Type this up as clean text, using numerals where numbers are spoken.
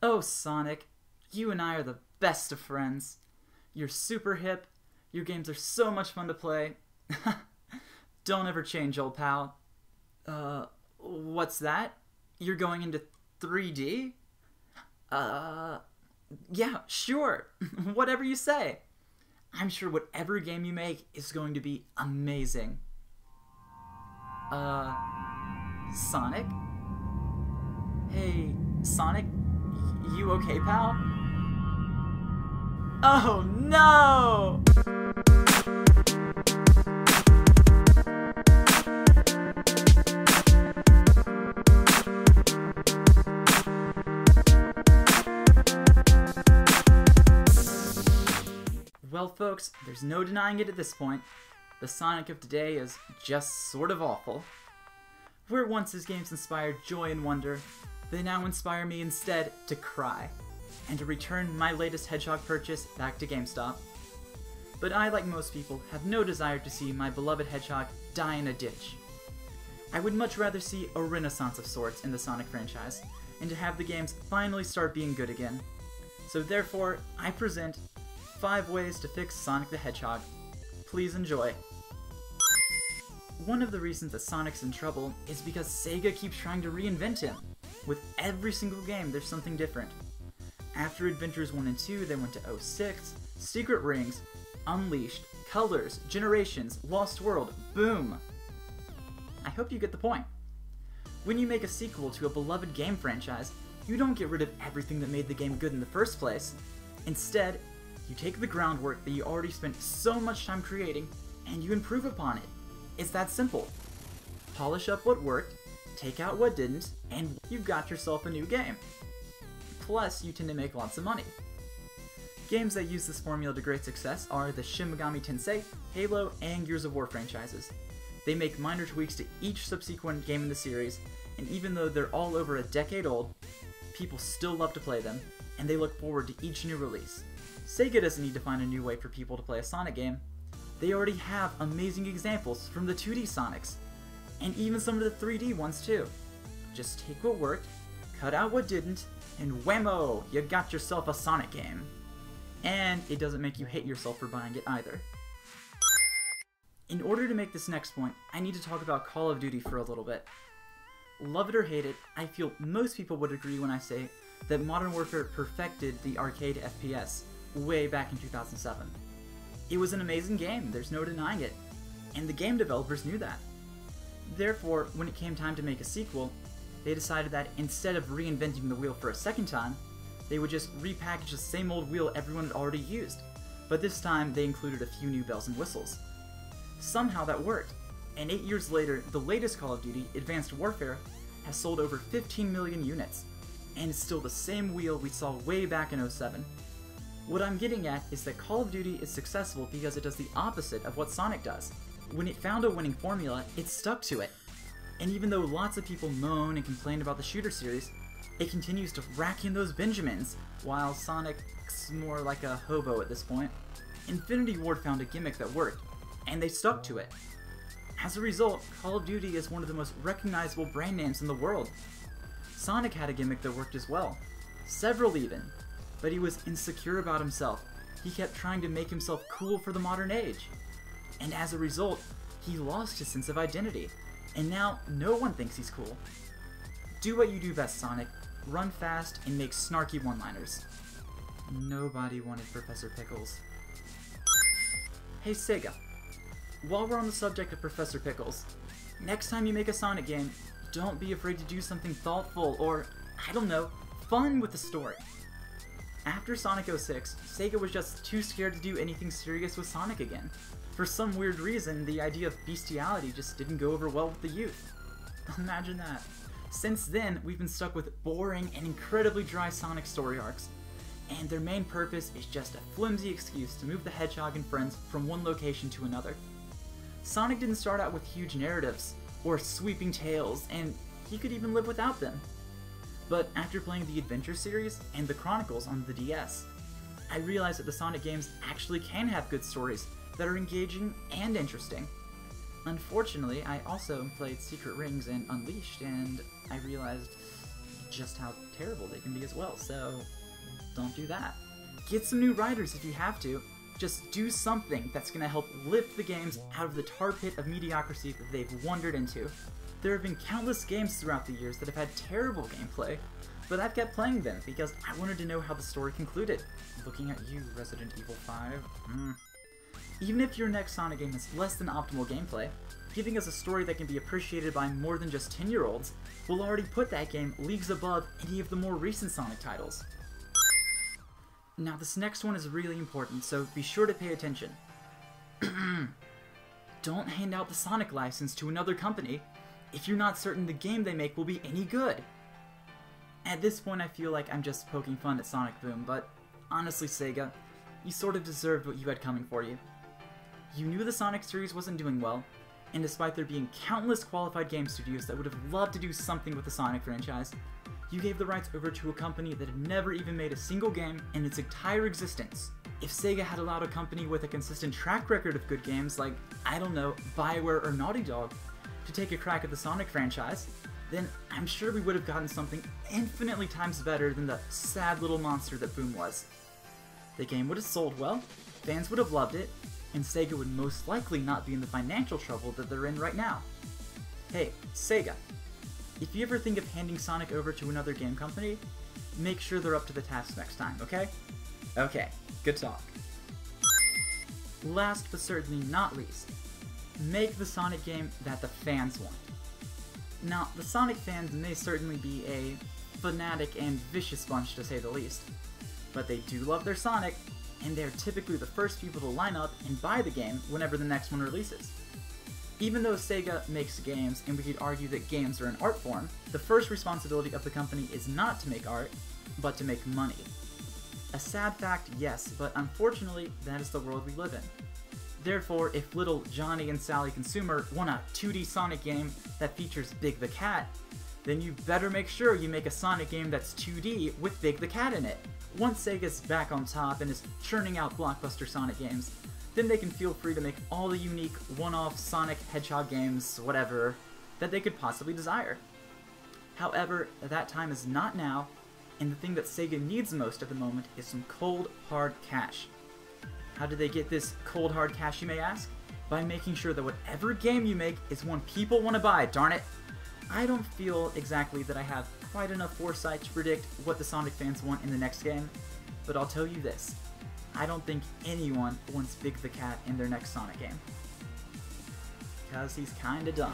Oh, Sonic, you and I are the best of friends. You're super hip, your games are so much fun to play. Don't ever change, old pal. What's that? You're going into 3D? Yeah, sure. Whatever you say. I'm sure whatever game you make is going to be amazing. Sonic? Hey, Sonic? You okay, pal? Oh, no! Well, folks, there's no denying it at this point. The Sonic of today is just sort of awful. Where once his games inspired joy and wonder, they now inspire me instead to cry, and to return my latest Hedgehog purchase back to GameStop. But I, like most people, have no desire to see my beloved Hedgehog die in a ditch. I would much rather see a renaissance of sorts in the Sonic franchise, and to have the games finally start being good again. So therefore, I present 5 ways to fix Sonic the Hedgehog. Please enjoy. One of the reasons that Sonic's in trouble is because Sega keeps trying to reinvent him. With every single game, there's something different. After Adventures 1 and 2, they went to 06, Secret Rings, Unleashed, Colors, Generations, Lost World, boom! I hope you get the point. When you make a sequel to a beloved game franchise, you don't get rid of everything that made the game good in the first place. Instead, you take the groundwork that you already spent so much time creating, and you improve upon it. It's that simple. Polish up what worked, take out what didn't, and you've got yourself a new game. Plus, you tend to make lots of money. Games that use this formula to great success are the Shin Megami Tensei, Halo, and Gears of War franchises. They make minor tweaks to each subsequent game in the series, and even though they're all over a decade old, people still love to play them, and they look forward to each new release. Sega doesn't need to find a new way for people to play a Sonic game. They already have amazing examples from the 2D Sonics, and even some of the 3D ones too. Just take what worked, cut out what didn't, and whammo, you got yourself a Sonic game. And it doesn't make you hate yourself for buying it either. In order to make this next point, I need to talk about Call of Duty for a little bit. Love it or hate it, I feel most people would agree when I say that Modern Warfare perfected the arcade FPS way back in 2007. It was an amazing game, there's no denying it, and the game developers knew that. Therefore, when it came time to make a sequel, they decided that instead of reinventing the wheel for a second time, they would just repackage the same old wheel everyone had already used, but this time they included a few new bells and whistles. Somehow that worked, and 8 years later, the latest Call of Duty, Advanced Warfare, has sold over 15 million units, and it's still the same wheel we saw way back in 07. What I'm getting at is that Call of Duty is successful because it does the opposite of what Sonic does. When it found a winning formula, it stuck to it. And even though lots of people moan and complain about the shooter series, it continues to rack in those Benjamins, while Sonic's more like a hobo at this point. Infinity Ward found a gimmick that worked, and they stuck to it. As a result, Call of Duty is one of the most recognizable brand names in the world. Sonic had a gimmick that worked as well. Several even. But he was insecure about himself. He kept trying to make himself cool for the modern age. And as a result, he lost his sense of identity. And now, no one thinks he's cool. Do what you do best, Sonic. Run fast and make snarky one-liners. Nobody wanted Professor Pickles. Hey Sega, while we're on the subject of Professor Pickles, next time you make a Sonic game, don't be afraid to do something thoughtful or, I don't know, fun with the story. After Sonic 06, Sega was just too scared to do anything serious with Sonic again. For some weird reason, the idea of bestiality just didn't go over well with the youth. Imagine that. Since then, we've been stuck with boring and incredibly dry Sonic story arcs, and their main purpose is just a flimsy excuse to move the Hedgehog and friends from one location to another. Sonic didn't start out with huge narratives, or sweeping tales, and he could even live without them. But after playing the Adventure series and the Chronicles on the DS, I realized that the Sonic games actually can have good stories that are engaging and interesting. Unfortunately, I also played Secret Rings and Unleashed, and I realized just how terrible they can be as well, so don't do that. Get some new writers if you have to. Just do something that's going to help lift the games out of the tar pit of mediocrity that they've wandered into. There have been countless games throughout the years that have had terrible gameplay, but I've kept playing them because I wanted to know how the story concluded. Looking at you, Resident Evil 5. Even if your next Sonic game has less than optimal gameplay, giving us a story that can be appreciated by more than just 10-year-olds will already put that game leagues above any of the more recent Sonic titles. Now this next one is really important, so be sure to pay attention. Don't hand out the Sonic license to another company if you're not certain the game they make will be any good. At this point I feel like I'm just poking fun at Sonic Boom, but honestly Sega, you sort of deserved what you had coming for you. You knew the Sonic series wasn't doing well, and despite there being countless qualified game studios that would have loved to do something with the Sonic franchise, you gave the rights over to a company that had never even made a single game in its entire existence. If Sega had allowed a company with a consistent track record of good games like, I don't know, BioWare or Naughty Dog to take a crack at the Sonic franchise, then I'm sure we would have gotten something infinitely times better than the sad little monster that Boom was. The game would have sold well, fans would have loved it, and Sega would most likely not be in the financial trouble that they're in right now. Hey, Sega, if you ever think of handing Sonic over to another game company, make sure they're up to the task next time, okay? Okay, good talk. Last but certainly not least, make the Sonic game that the fans want. Now, the Sonic fans may certainly be a fanatic and vicious bunch to say the least, but they do love their Sonic, and they're typically the first people to line up and buy the game whenever the next one releases. Even though Sega makes games, and we could argue that games are an art form, the first responsibility of the company is not to make art, but to make money. A sad fact, yes, but unfortunately, that is the world we live in. Therefore, if little Johnny and Sally consumer want a 2D Sonic game that features Big the Cat, then you better make sure you make a Sonic game that's 2D with Big the Cat in it. Once Sega's back on top and is churning out blockbuster Sonic games, then they can feel free to make all the unique one-off Sonic Hedgehog games, whatever, that they could possibly desire. However, that time is not now, and the thing that Sega needs most at the moment is some cold, hard cash. How do they get this cold, hard cash, you may ask? By making sure that whatever game you make is one people want to buy, darn it! I don't feel exactly that I have quite enough foresight to predict what the Sonic fans want in the next game, but I'll tell you this. I don't think anyone wants Big the Cat in their next Sonic game. Because he's kinda dumb.